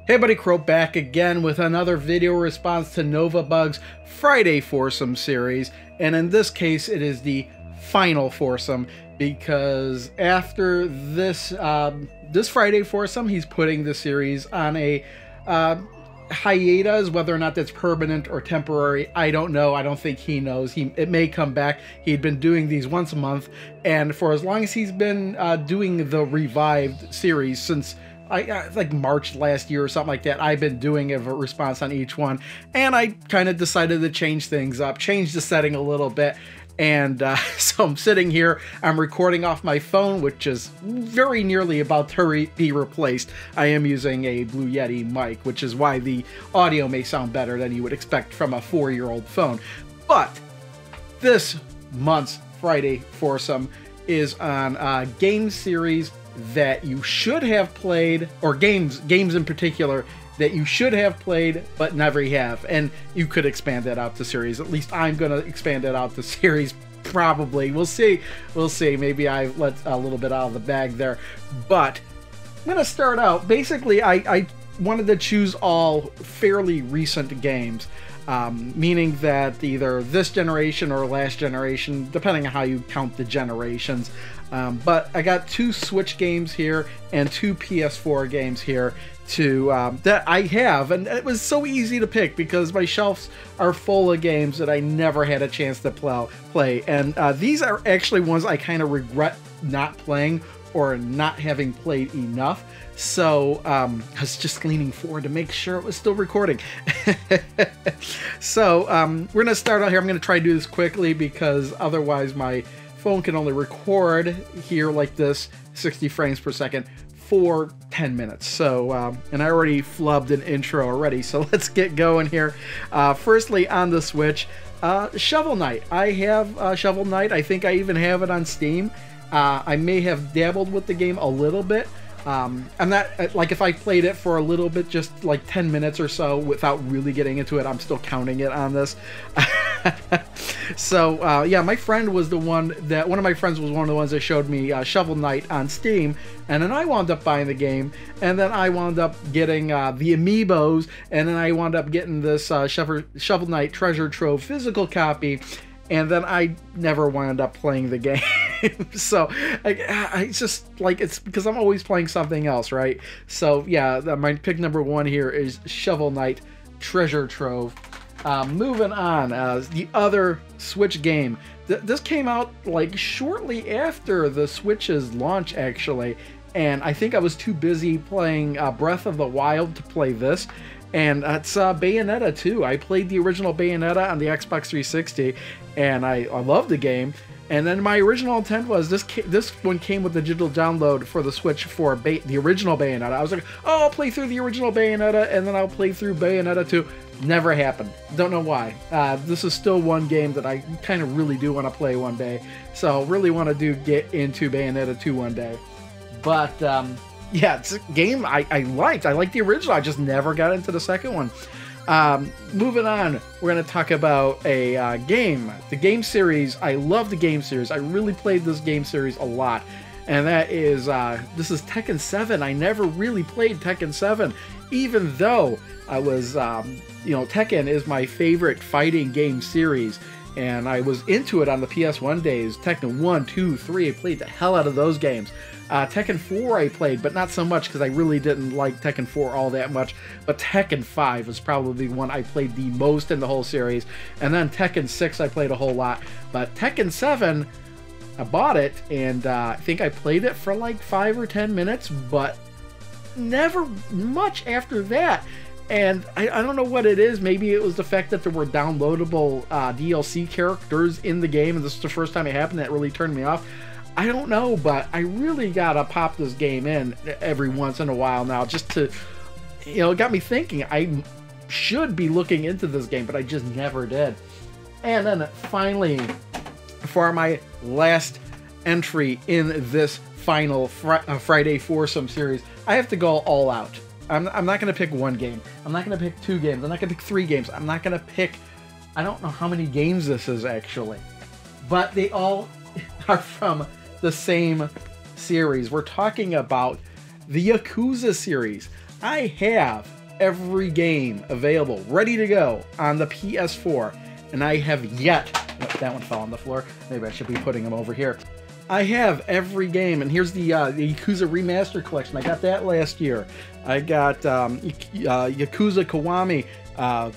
Hey buddy, Crow back again with another video response to Novabug's Friday Foursome series, and in this case it is the final foursome because after this this Friday Foursome he's putting the series on a hiatus. Whether or not that's permanent or temporary, I don't know. I don't think he knows. It may come back. He'd been doing these once a month, and for as long as he's been doing the revived series since like March last year or something like that, I've been doing a response on each one, and I kind of decided to change things up, change the setting a little bit. And so I'm sitting here, I'm recording off my phone, which is very nearly about to be replaced. I am using a Blue Yeti mic, which is why the audio may sound better than you would expect from a 4-year-old phone. But this month's Friday Foursome is on a game series that you should have played, or games in particular that you should have played but never have, and you could expand that out to series. At least I'm gonna expand it out to series, probably. We'll see. Maybe I let a little bit out of the bag there, but I'm gonna start out. Basically, I wanted to choose all fairly recent games, meaning that either this generation or last generation, depending on how you count the generations. But I got 2 Switch games here and 2 PS4 games here that I have, and it was so easy to pick because my shelves are full of games that I never had a chance to play. And these are actually ones I kind of regret not playing or not having played enough. So I was just leaning forward to make sure it was still recording. So we're gonna start out here. I'm gonna try to do this quickly because otherwise my phone can only record here like this, 60 frames per second, for 10 minutes. So, and I already flubbed an intro already, so let's get going here. Firstly, on the Switch, Shovel Knight. I have Shovel Knight. I think I even have it on Steam. I may have dabbled with the game a little bit. I'm not, like, if I played it for a little bit, just like 10 minutes or so without really getting into it, I'm still counting it on this. So yeah, my friend was the one of my friends was one of the ones that showed me Shovel Knight on Steam, and then I wound up buying the game, and then I wound up getting the amiibos, and then I wound up getting this Shovel Knight Treasure Trove physical copy, and then I never wound up playing the game. So I just, like, it's because I'm always playing something else, right? So yeah, my pick number 1 here is Shovel Knight Treasure Trove. Moving on, the other Switch game. This came out like shortly after the Switch's launch, actually, and I think I was too busy playing Breath of the Wild to play this. And it's Bayonetta 2. I played the original Bayonetta on the Xbox 360, and I loved the game. And then my original intent was this one came with the digital download for the Switch for the original Bayonetta. I was like, oh, I'll play through the original Bayonetta, and then I'll play through Bayonetta 2. Never happened. Don't know why. This is still one game that I kind of really do want to play one day. So really want to get into Bayonetta 2 one day. But yeah, it's a game I liked. I liked the original. I just never got into the second one. Moving on, we're going to talk about a game. The game series. I love the game series. I really played this game series a lot. And that is, this is Tekken 7. I never really played Tekken 7, even though I was, you know, Tekken is my favorite fighting game series. And I was into it on the PS1 days. Tekken 1, 2, 3, I played the hell out of those games. Tekken 4 I played, but not so much because I really didn't like Tekken 4 all that much. But Tekken 5 was probably the one I played the most in the whole series. And then Tekken 6 I played a whole lot. But Tekken 7, I bought it, and I think I played it for like 5 or 10 minutes, but never much after that. And I don't know what it is. Maybe it was the fact that there were downloadable DLC characters in the game, and this is the first time it happened that really turned me off. I don't know, but I really gotta pop this game in every once in a while now, just to, you know, it got me thinking I should be looking into this game, but I just never did. And then finally, for my last entry in this final Friday Foursome series, I have to go all out. I'm not going to pick one game. I'm not going to pick 2 games. I'm not going to pick 3 games. I'm not going to pick, I don't know how many games this is actually, but they all are from the same series. We're talking about the Yakuza series. I have every game available, ready to go on the PS4, and I have yet... Oh, that one fell on the floor. Maybe I should be putting them over here. I have every game, and here's the Yakuza Remastered Collection. I got that last year. I got Yakuza Kiwami,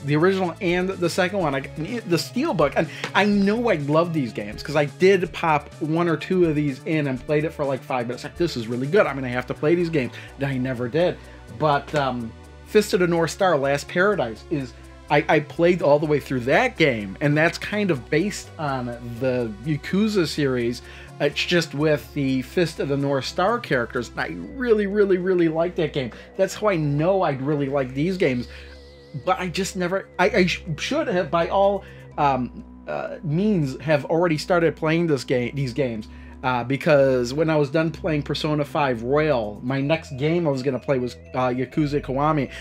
the original and the second one. I got the Steelbook, and I know I love these games because I did pop 1 or 2 of these in and played it for like 5 minutes. Like, this is really good. I'm gonna have to play these games. And I never did. But Fist of the North Star: Last Paradise is... I played all the way through that game, and that's kind of based on the Yakuza series. It's just with the Fist of the North Star characters, and I really, really, really like that game. That's how I know I'd really like these games, but I just never... I should have, by all means, have already started playing these games. Because when I was done playing Persona 5 Royal, my next game I was going to play was Yakuza Kiwami,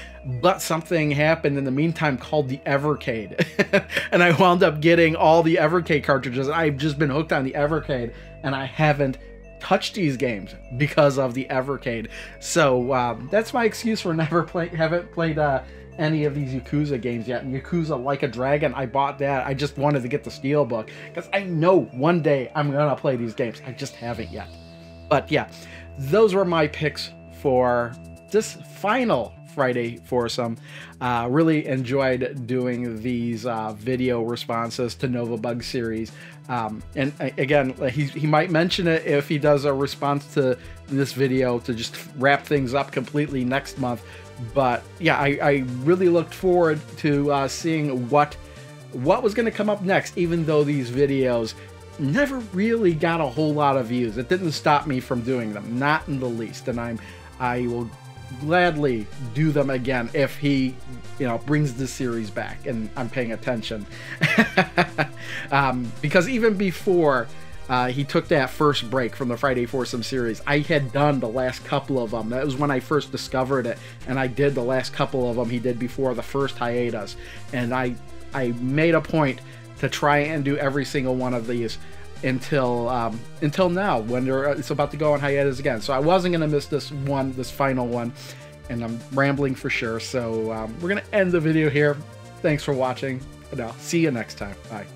but something happened in the meantime called the Evercade, and I wound up getting all the Evercade cartridges. I've just been hooked on the Evercade, and I haven't touched these games because of the Evercade. So that's my excuse for haven't played any of these Yakuza games yet. And Yakuza Like a Dragon, I bought that. I just wanted to get the Steelbook because I know one day I'm gonna play these games. I just haven't yet. But yeah, those were my picks for this final Friday Foursome. Really enjoyed doing these video responses to Novabug series. And again, he might mention it if he does a response to this video to just wrap things up completely next month. But yeah, I really looked forward to seeing what was going to come up next, even though these videos never really got a whole lot of views. It didn't stop me from doing them, not in the least. And I will gladly do them again if he, brings this series back and I'm paying attention. Because even before he took that first break from the Friday Foursome series, I had done the last couple of them. That was when I first discovered it, and I did the last couple of them he did before the first hiatus. And I made a point to try and do every single one of these until now, when it's about to go on hiatus again. So I wasn't going to miss this final one, and I'm rambling for sure. So we're going to end the video here. Thanks for watching, and I'll see you next time. Bye.